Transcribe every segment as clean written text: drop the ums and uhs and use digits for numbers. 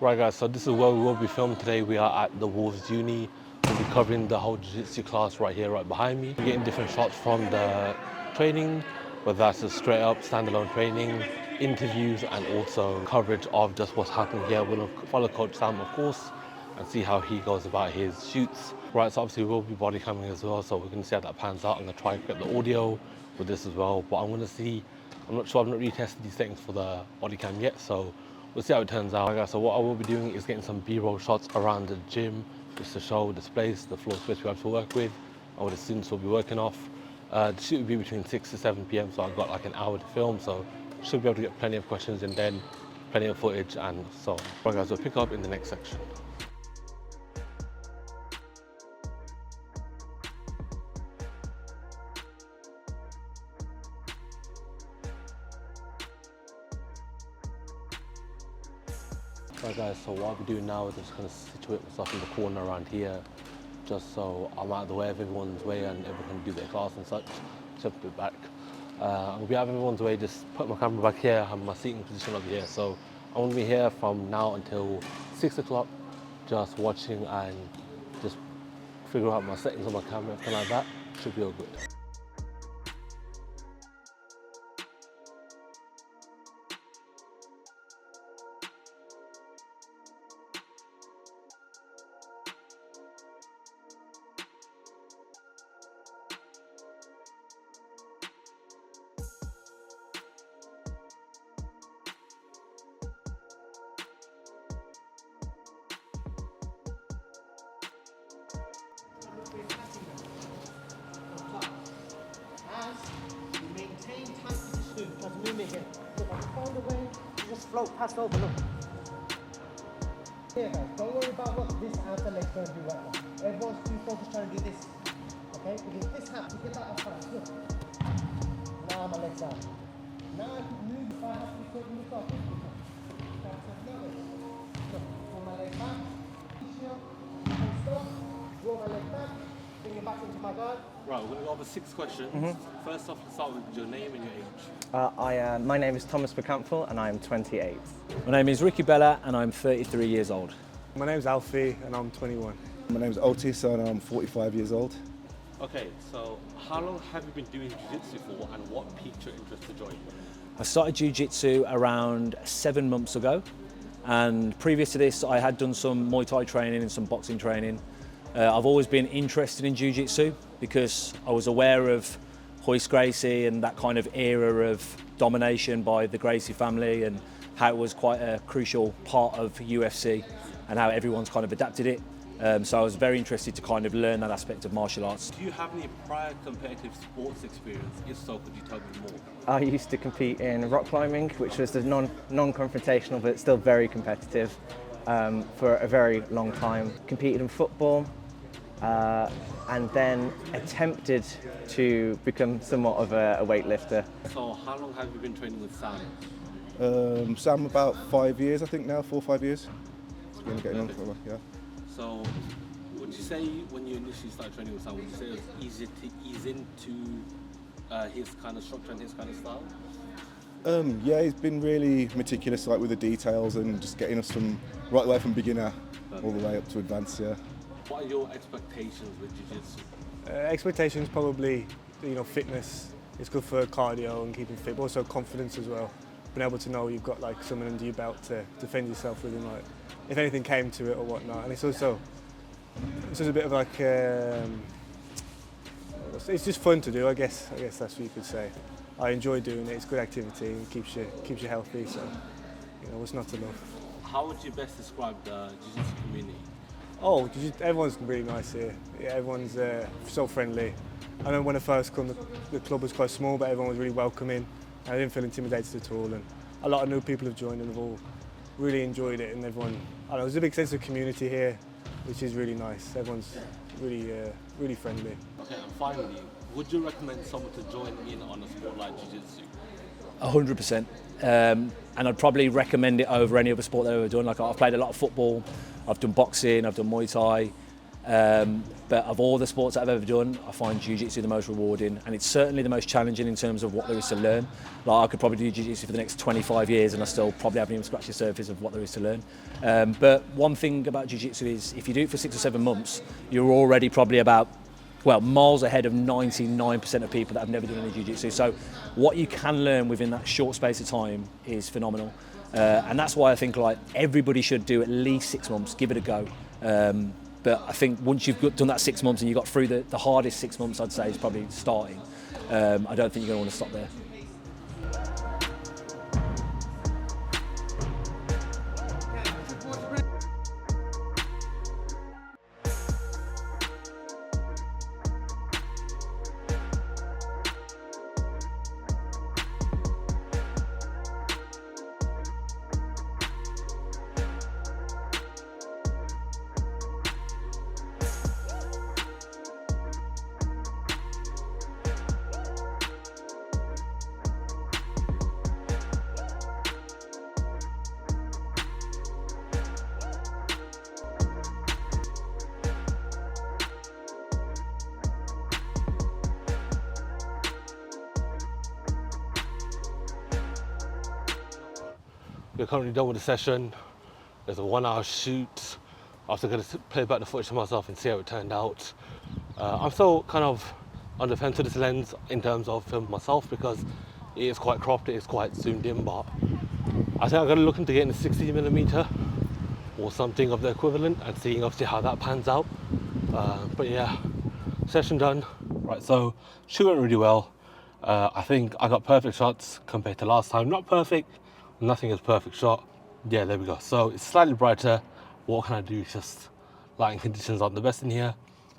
Right guys, so this is where we will be filming today. We are at the Wolves Uni. We'll be covering the whole Jiu-Jitsu class right here, right behind me. We're getting different shots from the training, whether that's just straight up standalone training, interviews, and also coverage of just what's happening here. We'll follow Coach Sam, of course, and see how he goes about his shoots. Right, so obviously we'll be body camming as well, so we're gonna see how that pans out. I'm gonna try and get the audio with this as well, but I'm gonna see, I'm not sure, I've not really tested these settings for the body cam yet, so we'll see how it turns out. Okay, so what I will be doing is getting some B-roll shots around the gym, just to show this place, the floor space we have to work with, and what the students will be working off. The shoot will be between 6 to 7 p.m, so I've got like an hour to film, so should be able to get plenty of questions and then plenty of footage and so on. Right guys, we'll pick up in the next section. Right guys, so what I'll be doing now is just going to situate myself in the corner around here, just so I'm out of the way of everyone's way and everyone can do their class and such. Jump a bit back. I'm going to be out of everyone's way, just put my camera back here, have my seating position over here. So I'm going to be here from now until 6 o'clock, just watching and just figure out my settings on my camera, everything like that. Should be all good. Here. Look, I found a way to just float past over, look. Here guys, don't worry about what this outer leg's going to do right now. Everyone's too focused trying to do this. Okay? Because this happens, get that up fast, look. Now my leg's out. Now I can move if I have to put look up. Look, pull my leg back. Stop, roll my leg back, bring it back into my guard. Right, we're going to go over 6 questions. First off, let's start with your name and your age. My name is Thomas McCampbell and I am 28. My name is Ricky Bella and I'm 33 years old. My name's Alfie and I'm 21. My name's Otis and I'm 45 years old. Okay, so how long have you been doing Jiu-Jitsu for and what piqued your interest to join? I started Jiu Jitsu around 7 months ago, and previous to this I had done some Muay Thai training and some boxing training. I've always been interested in Jiu Jitsu because I was aware of Royce Gracie and that kind of era of domination by the Gracie family and how it was quite a crucial part of UFC and how everyone's kind of adapted it. So I was very interested to kind of learn that aspect of martial arts. Do you have any prior competitive sports experience? If so, could you tell me more? I used to compete in rock climbing, which was the non-confrontational but still very competitive for a very long time. Competed in football and then attempted to become somewhat of a weightlifter. So how long have you been training with Sam? Sam about 5 years, I think now, 4 or 5 years. It's been getting on for a while, yeah. So would you say when you initially started training with Sam, would you say it was easy to ease into his kind of structure and his kind of style? Yeah, he's been really meticulous with the details and just getting us from right away from beginner all the way up to advanced, yeah. What are your expectations with Jiu-Jitsu? Expectations probably, fitness. It's good for cardio and keeping fit, but also confidence as well. Being able to know you've got like someone under your belt to defend yourself with, and like if anything came to it or whatnot. And it's also a bit of like it's just fun to do. I guess that's what you could say. I enjoy doing it. It's good activity and keeps you healthy. So what's not to love. How would you best describe the Jiu-Jitsu community? Oh, everyone's really nice here. Yeah, everyone's so friendly. I know when I first come, the club was quite small, but everyone was really welcoming. I didn't feel intimidated at all, and a lot of new people have joined and have all really enjoyed it. And everyone, there's a big sense of community here, which is really nice. Everyone's really friendly. Okay, and finally, would you recommend someone to join in on a sport like Jiu-Jitsu? 100%. And I'd probably recommend it over any other sport that I've ever done. Like I've played a lot of football, I've done boxing, I've done Muay Thai. But of all the sports that I've ever done, I find Jiu-Jitsu the most rewarding, and it's certainly the most challenging in terms of what there is to learn. Like, I could probably do Jiu-Jitsu for the next 25 years and I still probably haven't even scratched the surface of what there is to learn. But one thing about Jiu-Jitsu is if you do it for 6 or 7 months, you're already probably about, well, miles ahead of 99% of people that have never done any Jiu-Jitsu. So what you can learn within that short space of time is phenomenal. And that's why I think like everybody should do at least 6 months, give it a go. But I think once you've done that 6 months and you got through the hardest 6 months, I'd say is probably starting. I don't think you're going to want to stop there. We're currently done with the session. There's a 1 hour shoot. I'm also going to play back the footage to myself and see how it turned out. I'm still kind of on the fence with this lens in terms of filming myself because it is quite cropped, it is quite zoomed in, but I think I'm going to look into getting a 60mm or something of the equivalent and seeing obviously how that pans out. But yeah, session done. Right, so shoot went really well. I think I got perfect shots compared to last time. Not perfect, nothing is perfect shot. Yeah, there we go. So it's slightly brighter. What can I do? It's just lighting conditions aren't the best in here.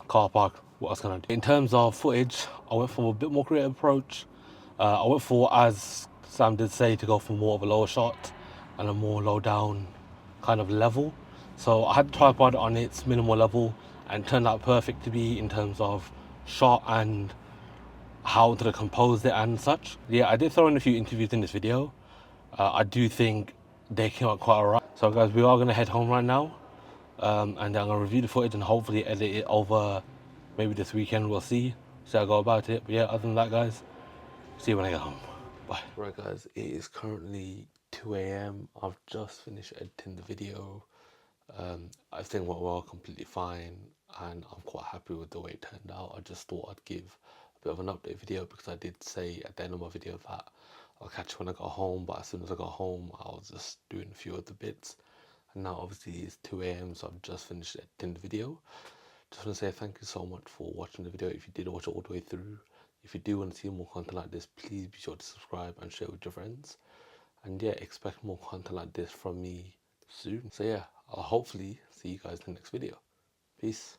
Car park, what else can I do? In terms of footage, I went for a bit more creative approach. I went for, as Sam did say, to go for more of a lower shot and a more low down kind of level. So I had the tripod on its minimal level and turned out perfect to be in terms of shot and how to compose it and such. Yeah, I did throw in a few interviews in this video. I do think they came out quite alright. So guys, we are gonna head home right now, and then I'm gonna review the footage and hopefully edit it over maybe this weekend. We'll see how I go about it. But yeah, other than that, guys, see you when I get home. Bye. Right guys, it is currently 2 a.m. I've just finished editing the video. I think went well, completely fine, and I'm quite happy with the way it turned out. I just thought I'd give a bit of an update video because I did say at the end of my video that I'll catch you when I got home, but as soon as I got home I was just doing a few other bits, and now obviously it's 2 a.m. so I've just finished editing the video. Just want to say thank you so much for watching the video. If you did watch it all the way through, if you do want to see more content like this, please be sure to subscribe and share with your friends, and yeah, expect more content like this from me soon. So yeah, I'll hopefully see you guys in the next video. Peace.